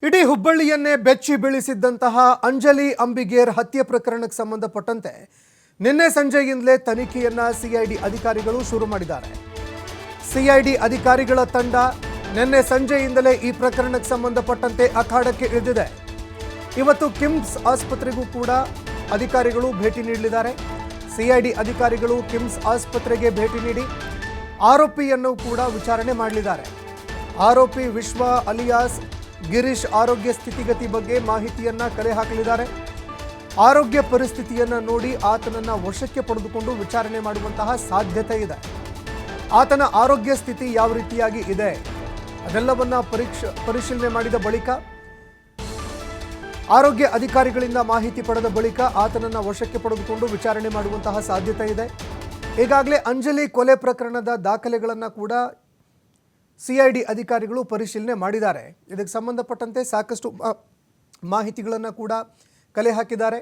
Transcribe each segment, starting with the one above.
ಇಡೀ ಹುಬ್ಬಳ್ಳಿಯನ್ನೇ ಬೆಚ್ಚಿ ಬೀಳಿಸಿದ್ದಂತಹ ಅಂಜಲಿ ಅಂಬಿಗೇರ್ ಹತ್ಯೆ ಪ್ರಕರಣಕ್ಕೆ ಸಂಬಂಧಪಟ್ಟಂತೆ ನಿನ್ನೆ ಸಂಜೆಯಿಂದಲೇ ತನಿಖೆಯನ್ನ ಸಿಐಡಿ ಅಧಿಕಾರಿಗಳು ಶುರು ಮಾಡಿದ್ದಾರೆ. ಸಿಐಡಿ ಅಧಿಕಾರಿಗಳ ತಂಡ ನಿನ್ನೆ ಸಂಜೆಯಿಂದಲೇ ಈ ಪ್ರಕರಣಕ್ಕೆ ಸಂಬಂಧಪಟ್ಟಂತೆ ಅಖಾಡಕ್ಕೆ ಇಳಿದಿದೆ. ಇವತ್ತು ಕಿಮ್ಸ್ ಆಸ್ಪತ್ರೆಗೂ ಕೂಡ ಅಧಿಕಾರಿಗಳು ಭೇಟಿ ನೀಡಲಿದ್ದಾರೆ. ಸಿಐಡಿ ಅಧಿಕಾರಿಗಳು ಕಿಮ್ಸ್ ಆಸ್ಪತ್ರೆಗೆ ಭೇಟಿ ನೀಡಿ ಆರೋಪಿಯನ್ನು ಕೂಡ ವಿಚಾರಣೆ ಮಾಡಲಿದ್ದಾರೆ. ಆರೋಪಿ ವಿಶ್ವ ಅಲಿಯಾಸ್ ಗಿರೀಶ್ ಆರೋಗ್ಯ ಸ್ಥಿತಿಗತಿ ಬಗ್ಗೆ ಮಾಹಿತಿಯನ್ನ ಕಲೆ ಹಾಕಲಿದ್ದಾರೆ. ಆರೋಗ್ಯ ಪರಿಸ್ಥಿತಿಯನ್ನ ನೋಡಿ ಆತನನ್ನ ವಶಕ್ಕೆ ಪಡೆದುಕೊಂಡು ವಿಚಾರಣೆ ಮಾಡುವಂತಹ ಸಾಧ್ಯತೆ ಇದೆ. ಆತನ ಆರೋಗ್ಯ ಸ್ಥಿತಿ ಯಾವ ರೀತಿಯಾಗಿ ಇದೆ ಅದೆಲ್ಲವನ್ನ ಪರಿಶೀಲನೆ ಮಾಡಿದ ಬಳಿಕ ಆರೋಗ್ಯ ಅಧಿಕಾರಿಗಳಿಂದ ಮಾಹಿತಿ ಪಡೆದ ಬಳಿಕ ಆತನನ್ನ ವಶಕ್ಕೆ ಪಡೆದುಕೊಂಡು ವಿಚಾರಣೆ ಮಾಡುವಂತಹ ಸಾಧ್ಯತೆ ಇದೆ. ಈಗಾಗಲೇ ಅಂಜಲಿ ಕೊಲೆ ಪ್ರಕರಣದ ದಾಖಲೆಗಳನ್ನು ಕೂಡ ಸಿಐಡಿ ಅಧಿಕಾರಿಗಳು ಪರಿಶೀಲನೆ ಮಾಡಿದ್ದಾರೆ. ಇದಕ್ಕೆ ಸಂಬಂಧಪಟ್ಟಂತೆ ಸಾಕಷ್ಟು ಮಾಹಿತಿಗಳನ್ನು ಕೂಡ ಕಲೆ ಹಾಕಿದ್ದಾರೆ.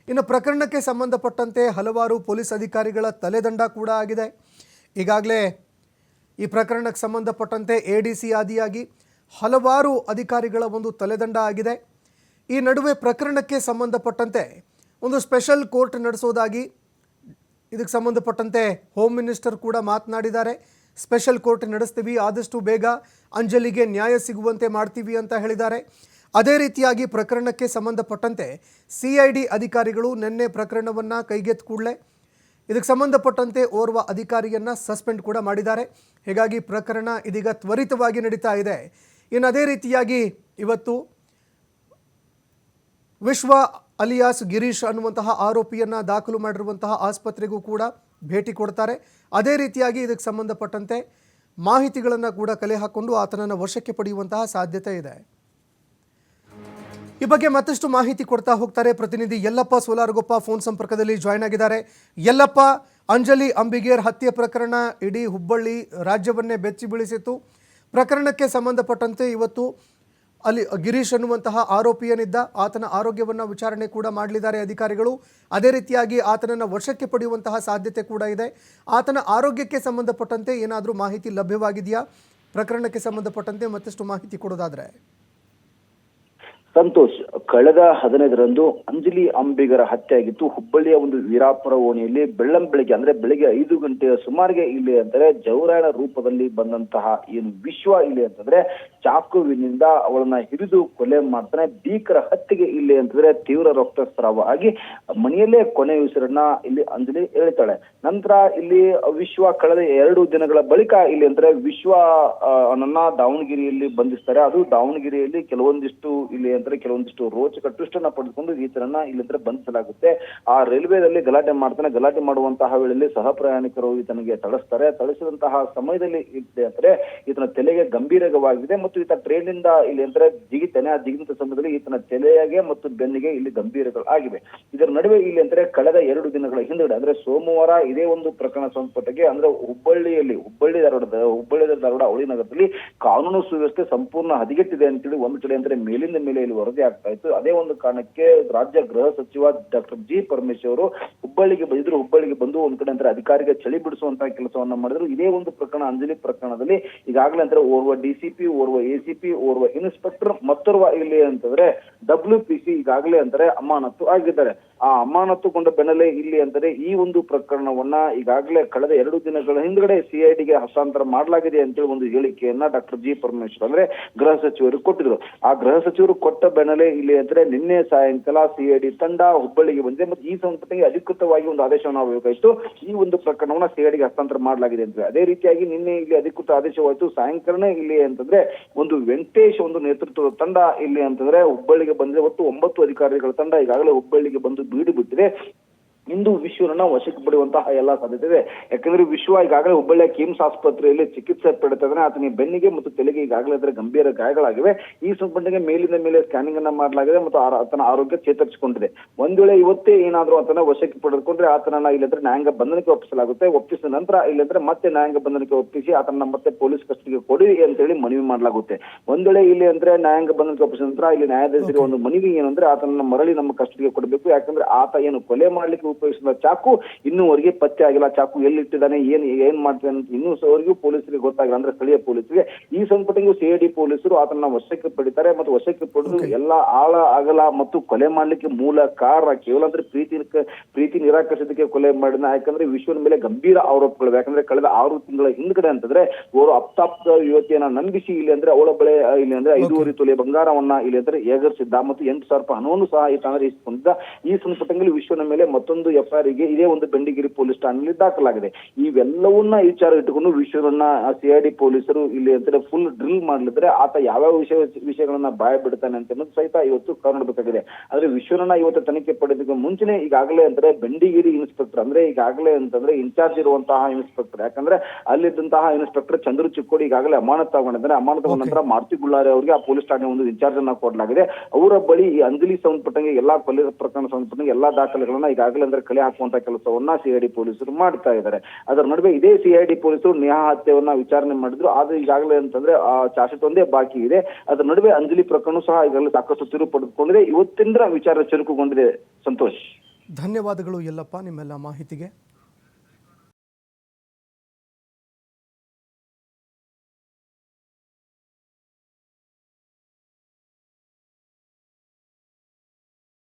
ಇನ್ನು ಪ್ರಕರಣಕ್ಕೆ ಸಂಬಂಧಪಟ್ಟಂತೆ ಹಲವಾರು ಪೊಲೀಸ್ ಅಧಿಕಾರಿಗಳ ತಲೆದಂಡ ಕೂಡ ಆಗಿದೆ. ಈಗಾಗಲೇ ಈ ಪ್ರಕರಣಕ್ಕೆ ಸಂಬಂಧಪಟ್ಟಂತೆ ADC ಆದಿಯಾಗಿ ಹಲವಾರು ಅಧಿಕಾರಿಗಳ ಒಂದು ತಲೆದಂಡ ಆಗಿದೆ. ಈ ನಡುವೆ ಪ್ರಕರಣಕ್ಕೆ ಸಂಬಂಧಪಟ್ಟಂತೆ ಒಂದು ಸ್ಪೆಷಲ್ ಕೋರ್ಟ್ ನಡೆಸೋದಾಗಿ ಇದಕ್ಕೆ ಸಂಬಂಧಪಟ್ಟಂತೆ ಹೋಮ್ ಮಿನಿಸ್ಟರ್ ಕೂಡ ಮಾತನಾಡಿದ್ದಾರೆ. ಸ್ಪೆಷಲ್ ಕೋರ್ಟ್ ನಡೆಸ್ತೀವಿ, ಆದಷ್ಟು ಬೇಗ ಅಂಜಲಿಗೆ ನ್ಯಾಯ ಸಿಗುವಂತೆ ಮಾಡ್ತೀವಿ ಅಂತ ಹೇಳಿದ್ದಾರೆ. ಅದೇ ರೀತಿಯಾಗಿ ಪ್ರಕರಣಕ್ಕೆ ಸಂಬಂಧಪಟ್ಟಂತೆ ಸಿಐಡಿ ಅಧಿಕಾರಿಗಳು ನಿನ್ನೆ ಪ್ರಕರಣವನ್ನು ಕೈಗೆತ್ತ ಕೂಡಲೇ ಇದಕ್ಕೆ ಸಂಬಂಧಪಟ್ಟಂತೆ ಓರ್ವ ಅಧಿಕಾರಿಯನ್ನು ಸಸ್ಪೆಂಡ್ ಕೂಡ ಮಾಡಿದ್ದಾರೆ. ಹೀಗಾಗಿ ಪ್ರಕರಣ ಇದೀಗ ತ್ವರಿತವಾಗಿ ನಡೀತಾ ಇದೆ. ಇನ್ನು ಅದೇ ರೀತಿಯಾಗಿ ಇವತ್ತು ವಿಶ್ವ ಅಲಿಯಾಸ್ ಗಿರೀಶ್ ಅನ್ನುವಂತಹ ಆರೋಪಿಯನ್ನು ದಾಖಲು ಮಾಡಿರುವಂತಹ ಆಸ್ಪತ್ರೆಗೂ ಕೂಡ ಭೇಟಿ ಕೊಡ್ತಾರೆ. ಅದೇ ರೀತಿಯಾಗಿ ಇದಕ್ಕೆ ಸಂಬಂಧಪಟ್ಟಂತೆ ಮಾಹಿತಿಗಳನ್ನು ಕೂಡ ಕಲೆ ಹಾಕಿಕೊಂಡು ಆತನನ್ನು ವಶಕ್ಕೆ ಪಡೆಯುವಂತಹ ಸಾಧ್ಯತೆ ಇದೆ. ಈ ಬಗ್ಗೆ ಮತ್ತಷ್ಟು ಮಾಹಿತಿ ಕೊಡ್ತಾ ಹೋಗ್ತಾರೆ ಪ್ರತಿನಿಧಿ ಯಲ್ಲಪ್ಪ ಸೋಲಾರಗೊಪ್ಪ ಫೋನ್ ಸಂಪರ್ಕದಲ್ಲಿ ಜಾಯ್ನ್ ಆಗಿದ್ದಾರೆ. ಯಲ್ಲಪ್ಪ, ಅಂಜಲಿ ಅಂಬಿಗೇರ್ ಹತ್ಯೆ ಪ್ರಕರಣ ಇಡೀ ಹುಬ್ಬಳ್ಳಿ ರಾಜ್ಯವನ್ನೇ ಬೆಚ್ಚಿ ಬೀಳಿಸಿತ್ತು. ಪ್ರಕರಣಕ್ಕೆ ಸಂಬಂಧಪಟ್ಟಂತೆ ಇವತ್ತು ಅಲ್ಲಿ ಗಿರೀಶ್ ಅನ್ನುವಂತಹ ಆರೋಪಿಯನಿದ್ದ ಆತನ ಆರೋಗ್ಯವನ್ನು ವಿಚಾರಣೆ ಕೂಡ ಮಾಡಲಿದ್ದಾರೆ ಅಧಿಕಾರಿಗಳು. ಅದೇ ರೀತಿಯಾಗಿ ಆತನನ್ನು ವಶಕ್ಕೆ ಪಡೆಯುವಂತಹ ಸಾಧ್ಯತೆ ಕೂಡ ಇದೆ. ಆತನ ಆರೋಗ್ಯಕ್ಕೆ ಸಂಬಂಧಪಟ್ಟಂತೆ ಏನಾದರೂ ಮಾಹಿತಿ ಲಭ್ಯವಾಗಿದೆಯಾ? ಪ್ರಕರಣಕ್ಕೆ ಸಂಬಂಧಪಟ್ಟಂತೆ ಮತ್ತಷ್ಟು ಮಾಹಿತಿ ಕೊಡೋದಾದ್ರೆ. ಸಂತೋಷ್, ಕಳೆದ 15ರಂದು ಅಂಜಲಿ ಅಂಬಿಗರ ಹತ್ಯೆ ಆಗಿತ್ತು. ಹುಬ್ಬಳ್ಳಿಯ ಒಂದು ವೀರಾಪುರ ಓಣಿಯಲ್ಲಿ ಬೆಳ್ಳಂಬೆಳಿಗ್ಗೆ ಅಂದ್ರೆ ಬೆಳಿಗ್ಗೆ 5 ಗಂಟೆಯ ಸುಮಾರಿಗೆ ಇಲ್ಲಿ ಅಂತಂದ್ರೆ ಜೌರಾಯಣ ರೂಪದಲ್ಲಿ ಬಂದಂತಹ ಏನು ವಿಶ್ವ ಇಲ್ಲಿ ಅಂತಂದ್ರೆ ಚಾಕುವಿನಿಂದ ಅವಳನ್ನ ಹಿಡಿದು ಕೊಲೆ ಮಾಡ್ತಾನೆ. ಭೀಕರ ಹತ್ಯೆಗೆ ಇಲ್ಲಿ ಅಂತಂದ್ರೆ ತೀವ್ರ ರಕ್ತಸ್ರಾವ ಆಗಿ ಮನೆಯಲ್ಲೇ ಕೊನೆ ಉಸಿರನ್ನ ಇಲ್ಲಿ ಅಂಜಲಿ ಹೇಳ್ತಾಳೆ. ನಂತರ ಇಲ್ಲಿ ವಿಶ್ವ ಕಳೆದ 2 ದಿನಗಳ ಬಳಿಕ ಇಲ್ಲಿ ಅಂದ್ರೆ ವಿಶ್ವ ನನ್ನ ದಾವಣಗೆರೆಯಲ್ಲಿ ಬಂಧಿಸ್ತಾರೆ. ಅದು ದಾವಣಗೆರೆಯಲ್ಲಿ ಕೆಲವೊಂದಿಷ್ಟು ರೋಚಕ ಟ್ವಿಸ್ಟ್ ಅನ್ನ ಪಡೆದುಕೊಂಡು ಈತನನ್ನ ಇಲ್ಲಿಂದ ಬಂಧಿಸಲಾಗುತ್ತೆ. ಆ ರೈಲ್ವೆದಲ್ಲಿ ಗಲಾಟೆ ಮಾಡ್ತಾನೆ. ಗಲಾಟೆ ಮಾಡುವಂತಹ ವೇಳೆಯಲ್ಲಿ ಸಹ ಪ್ರಯಾಣಿಕರು ಈತನಿಗೆ ಥಳಿಸ್ತಾರೆ. ಥಳಿಸಿದಂತಹ ಸಮಯದಲ್ಲಿ ಅಂದ್ರೆ ಈತನ ತಲೆಗೆ ಗಂಭೀರವಾಗಿದೆ ಮತ್ತು ಈತ ಟ್ರೈನ್ ನಿಂದ ಇಲ್ಲಿ ಅಂದ್ರೆ ಜಿಗಿತಾನೆ. ಆ ಜಿಗಿದ ಸಮಯದಲ್ಲಿ ಈತನ ತಲೆಗೆ ಮತ್ತು ಬೆನ್ನಿಗೆ ಇಲ್ಲಿ ಗಂಭೀರಗಳು ಆಗಿವೆ. ಇದರ ನಡುವೆ ಇಲ್ಲಿ ಅಂದ್ರೆ ಕಳೆದ 2 ದಿನಗಳ ಹಿಂದುಗಡೆ ಅಂದ್ರೆ ಸೋಮವಾರ ಇದೇ ಒಂದು ಪ್ರಕರಣ ಸಂಪುಟಕ್ಕೆ ಅಂದ್ರೆ ಹುಬ್ಬಳ್ಳಿ ಧಾರವಾಡ ಅವಳಿ ನಗರದಲ್ಲಿ ಕಾನೂನು ಸುವ್ಯವಸ್ಥೆ ಸಂಪೂರ್ಣ ಹದಗೆಟ್ಟಿದೆ ಅಂತೇಳಿ ಒಂದು ಕಡೆ ಅಂದ್ರೆ ಮೇಲಿಂದ ಮೇಲೆ ಇಲ್ಲಿ ವರದಿ ಆಗ್ತಾ ಇತ್ತು. ಅದೇ ಒಂದು ಕಾರಣಕ್ಕೆ ರಾಜ್ಯ ಗೃಹ ಸಚಿವ ಡಾಕ್ಟರ್ G. ಪರಮೇಶ್ವರ್ ಅವರು ಹುಬ್ಬಳ್ಳಿಗೆ ಬಂದು ಒಂದ್ ಕಡೆ ಅಂದ್ರೆ ಅಧಿಕಾರಿಗೆ ಚಳಿ ಬಿಡಿಸುವಂತಹ ಕೆಲಸವನ್ನ ಮಾಡಿದ್ರು. ಇದೇ ಒಂದು ಪ್ರಕರಣ ಅಂಜಲಿ ಪ್ರಕರಣದಲ್ಲಿ ಈಗಾಗಲೇ ಅಂದ್ರೆ ಓರ್ವ DCP, ಓರ್ವ ACP, ಓರ್ವ ಇನ್ಸ್ಪೆಕ್ಟರ್, ಮತ್ತೋರ್ವ ಇಲ್ಲಿ ಅಂತಂದ್ರೆ WPC ಈಗಾಗಲೇ ಅಂದ್ರೆ ಅಮಾನತು ಆಗಿದ್ದಾರೆ. ಆ ಅಮಾನತುಗೊಂಡ ಬೆನ್ನಲ್ಲೇ ಇಲ್ಲಿ ಅಂದರೆ ಈ ಒಂದು ಪ್ರಕರಣವನ್ನ ಈಗಾಗಲೇ ಕಳೆದ 2 ದಿನಗಳ ಹಿಂದ್ಗಡೆ CIDಗೆ ಹಸ್ತಾಂತರ ಮಾಡಲಾಗಿದೆ ಅಂತೇಳಿ ಒಂದು ಹೇಳಿಕೆಯನ್ನ ಡಾಕ್ಟರ್ G. ಪರಮೇಶ್ವರ್ ಅಂದ್ರೆ ಗೃಹ ಸಚಿವರು ಕೊಟ್ಟಿದ್ರು. ಆ ಗೃಹ ಸಚಿವರು ಕೊಟ್ಟ ಬೆನ್ನಲ್ಲೇ ಇಲ್ಲಿ ಅಂದ್ರೆ ನಿನ್ನೆ ಸಾಯಂಕಾಲ CID ತಂಡ ಹುಬ್ಬಳ್ಳಿಗೆ ಬಂದಿದೆ ಮತ್ತು ಈ ಸಂಪತ್ತಿಗೆ ಅಧಿಕೃತವಾಗಿ ಒಂದು ಆದೇಶವನ್ನು ಆಗಬೇಕಾಯಿತು. ಈ ಒಂದು ಪ್ರಕರಣವನ್ನ CIDಗೆ ಹಸ್ತಾಂತರ ಮಾಡಲಾಗಿದೆ ಅಂತ. ಅದೇ ರೀತಿಯಾಗಿ ನಿನ್ನೆ ಇಲ್ಲಿ ಅಧಿಕೃತ ಆದೇಶವಾಯಿತು. ಸಾಯಂಕಾಲ ಇಲ್ಲಿ ಅಂತಂದ್ರೆ ಒಂದು ವೆಂಕಟೇಶ್ ಒಂದು ನೇತೃತ್ವದ ತಂಡ ಇಲ್ಲಿ ಅಂತಂದ್ರೆ ಹುಬ್ಬಳ್ಳಿಗೆ ಬಂದಿದೆ. ಒಟ್ಟು 9 ಅಧಿಕಾರಿಗಳ ತಂಡ ಈಗಾಗಲೇ ಹುಬ್ಬಳ್ಳಿಗೆ ಬಂದು ಬೀಡು ಬಿಟ್ಟಿದೆ. ಇಂದು ವಿಶ್ವನ ವಶಕ್ಕೆ ಪಡೆಯುವಂತಹ ಎಲ್ಲಾ ಸಾಧ್ಯತೆ ಇದೆ. ಯಾಕಂದ್ರೆ ವಿಶ್ವ ಈಗಾಗಲೇ ಹುಬ್ಬಳ್ಳಿಯ ಕಿಮ್ಸ್ ಆಸ್ಪತ್ರೆಯಲ್ಲಿ ಚಿಕಿತ್ಸೆ ಪಡೆತಾ ಇದ್ದಾನೆ. ಆತನಿಗೆ ಬೆನ್ನಿಗೆ ಮತ್ತು ತಲೆಗೆ ಈಗಾಗಲೇ ಅಂದ್ರೆ ಗಂಭೀರ ಗಾಯಗಳಾಗಿವೆ. ಈ ಸಂಬಂಧಕ್ಕೆ ಮೇಲಿನ ಮೇಲೆ ಸ್ಕ್ಯಾನಿಂಗ್ ಅನ್ನ ಮಾಡಲಾಗಿದೆ ಮತ್ತು ಆತನ ಆರೋಗ್ಯ ಚೇತರಿಸಿಕೊಂಡಿದೆ. ಒಂದ್ ವೇಳೆ ಇವತ್ತೇ ಏನಾದ್ರೂ ಆತನ ವಶಕ್ಕೆ ಪಡೆದುಕೊಂಡ್ರೆ ಆತನನ್ನ ಇಲ್ಲಂದ್ರೆ ನ್ಯಾಯಾಂಗ ಬಂಧನಕ್ಕೆ ಒಪ್ಪಿಸಲಾಗುತ್ತೆ. ಒಪ್ಪಿಸಿದ ನಂತರ ಇಲ್ಲಂದ್ರೆ ಮತ್ತೆ ನ್ಯಾಯಾಂಗ ಬಂಧನಕ್ಕೆ ಒಪ್ಪಿಸಿ ಆತನ ಮತ್ತೆ ಪೊಲೀಸ್ ಕಸ್ಟಡಿಗೆ ಕೊಡಿ ಅಂತ ಹೇಳಿ ಮನವಿ ಮಾಡಲಾಗುತ್ತೆ. ಒಂದ್ ವೇಳೆ ಇಲ್ಲಿ ಅಂದ್ರೆ ನ್ಯಾಯಾಂಗ ಬಂಧನಕ್ಕೆ ಒಪ್ಪಿಸಿದ ನಂತರ ಇಲ್ಲಿ ನ್ಯಾಯಾಧೀಶರಿಗೆ ಒಂದು ಮನವಿ ಏನಂದ್ರೆ ಆತನನ್ನ ಮರಳಿ ನಮ್ಮ ಕಸ್ಟಡಿಗೆ ಕೊಡಬೇಕು. ಯಾಕಂದ್ರೆ ಆತ ಏನು ಕೊಲೆ ಮಾಡ್ಲಿಕ್ಕೆ ಉಪಯೋಗಿಸಿದ ಚಾಕು ಇನ್ನೂವರೆಗೆ ಪತ್ತೆ ಆಗಿಲ್ಲ. ಚಾಕು ಎಲ್ಲಿಟ್ಟಿದ್ದಾನೆ, ಏನ್ ಮಾಡ್ತಾನೆ ಅಂತ ಇನ್ನೂವರೆಗೂ ಪೊಲೀಸರಿಗೆ ಗೊತ್ತಾಗಿಲ್ಲ, ಅಂದ್ರೆ ಸ್ಥಳೀಯ ಪೊಲೀಸರಿಗೆ. ಈ ಸಂಪುಟಂಗೂ ಸಿಐಡಿ ಪೊಲೀಸರು ಆತನ ವಶಕ್ಕೆ ಪಡಿತಾರೆ ಮತ್ತು ವಶಕ್ಕೆ ಪಡೆದು ಎಲ್ಲಾ ಆಳ ಅಗಲ ಮತ್ತು ಕೊಲೆ ಮಾಡ್ಲಿಕ್ಕೆ ಮೂಲ ಕಾರಣ ಕೇವಲ ಅಂದ್ರೆ ಪ್ರೀತಿ ನಿರಾಕರಿಸೋದಕ್ಕೆ ಕೊಲೆ ಮಾಡಿದ. ಯಾಕಂದ್ರೆ ವಿಶ್ವನ ಮೇಲೆ ಗಂಭೀರ ಆರೋಪಗಳು. ಯಾಕಂದ್ರೆ ಕಳೆದ 6 ತಿಂಗಳ ಹಿಂದ್ಗಡೆ ಅಂತಂದ್ರೆ ಅವರು ಅಪ್ತಾಪ್ತ ಯುವತಿಯನ್ನ ನಂಬಿಸಿ ಇಲ್ಲಿ ಅಂದ್ರೆ ಅವಳ ಬಳೆ ಇಲ್ಲಿ ಅಂದ್ರೆ 5.5 ತೊಲೆ ಬಂಗಾರವನ್ನ ಇಲ್ಲಿ ಅಂದ್ರೆ ಎಗರಿಸಿದ್ದ ಮತ್ತು 8,000 ರೂಪಾಯಿ ಹಣವನ್ನು ಸಹ ಈತಂದ್ರೆ ಇಸ್ಕೊಂಡಿದ್ದ. ಈ ಸಂಪುಟದಲ್ಲಿ ವಿಶ್ವನ ಮೇಲೆ ಮತ್ತೊಂದು FIR ಗೆ ಇದೇ ಒಂದು ಬೆಂಡಿಗಿರಿ ಪೊಲೀಸ್ ಠಾಣೆಯಲ್ಲಿ ದಾಖಲಾಗಿದೆ. ಇವೆಲ್ಲವನ್ನ ವಿಚಾರ ಇಟ್ಟುಕೊಂಡು ವಿಶ್ವವನ್ನ ಸಿಐಡಿ ಪೊಲೀಸರು ಇಲ್ಲಿ ಅಂದ್ರೆ ಫುಲ್ ಡ್ರಿಲ್ ಮಾಡ್ಲಿದ್ರೆ ಆತ ಯಾವ್ಯಾವ ವಿಷಯಗಳನ್ನ ಬಾಯ ಬಿಡ್ತಾನೆ ಅಂತ ಅನ್ನೋದು ಸಹಿತ ಇವತ್ತು ಕಾಣಬೇಕಾಗಿದೆ. ಆದ್ರೆ ವಿಶ್ವನ ಇವತ್ತು ತನಿಖೆ ಪಡೆದಕ್ಕೆ ಮುಂಚೆನೆ ಈಗಾಗಲೇ ಅಂದ್ರೆ ಬೆಂಡಿಗಿರಿ ಇನ್ಸ್ಪೆಕ್ಟರ್ ಅಂದ್ರೆ ಈಗಾಗಲೇ ಅಂತಂದ್ರೆ ಇನ್ಚಾರ್ಜ್ ಇರುವಂತಹ ಇನ್ಸ್ಪೆಕ್ಟರ್, ಯಾಕಂದ್ರೆ ಅಲ್ಲಿದ್ದಂತಹ ಇನ್ಸ್ಪೆಕ್ಟರ್ ಚಂದ್ರು ಚಿಕ್ಕೋಡಿ ಈಗಾಗಲೇ ಅಮಾನತು ತಗೊಂಡಿದ್ದಾರೆ. ಅಮಾನತು ನಂತರ ಮಾರುತಿ ಗುಳ್ಳಾರಿ ಅವರಿಗೆ ಆ ಪೊಲೀಸ್ ಠಾಣೆ ಒಂದು ಇನ್ಚಾರ್ಜ್ ಅನ್ನ ಕೊಡಲಾಗಿದೆ. ಅವರ ಬಳಿ ಈ ಅಂಜಲಿ ಸಂಬಂಧಪಟ್ಟಂಗೆ ಎಲ್ಲಾ ಕೊಲೆ ಪ್ರಕರಣ ಸಂಬಂಧಪಟ್ಟಂಗೆ ಎಲ್ಲಾ ದಾಖಲೆಗಳನ್ನ ಈಗಾಗಲೇ ಅಂದ್ರೆ ಕಲೆ ಹಾಕುವಂತ ಕೆಲಸವನ್ನ ಸಿಐಡಿ ಪೊಲೀಸರು ಮಾಡ್ತಾ ಇದ್ದಾರೆ. ಅದರ ನಡುವೆ ಇದೇ ಸಿಐಡಿ ಪೊಲೀಸರು ನೇಹಾ ಹತ್ಯೆಯನ್ನ ವಿಚಾರಣೆ ಮಾಡಿದ್ರು. ಆದ್ರೆ ಈಗಾಗಲೇ ಅಂತಂದ್ರೆ ಚಾರ್ಜ್ ಶೀಟ್ ಒಂದೇ ಬಾಕಿ ಇದೆ. ಅದರ ನಡುವೆ ಅಂಜಲಿ ಪ್ರಕರಣ ಸಹ ಈಗಾಗಲೇ ಸಾಕಷ್ಟು ತಿರುವು ಪಡೆದುಕೊಂಡಿದೆ. ಇವತ್ತಿಂದ ವಿಚಾರ ಚುರುಕುಗೊಂಡಿದೆ. ಸಂತೋಷ್, ಧನ್ಯವಾದಗಳು ಯಲ್ಲಪ್ಪ ನಿಮ್ಮೆಲ್ಲ ಮಾಹಿತಿಗೆ.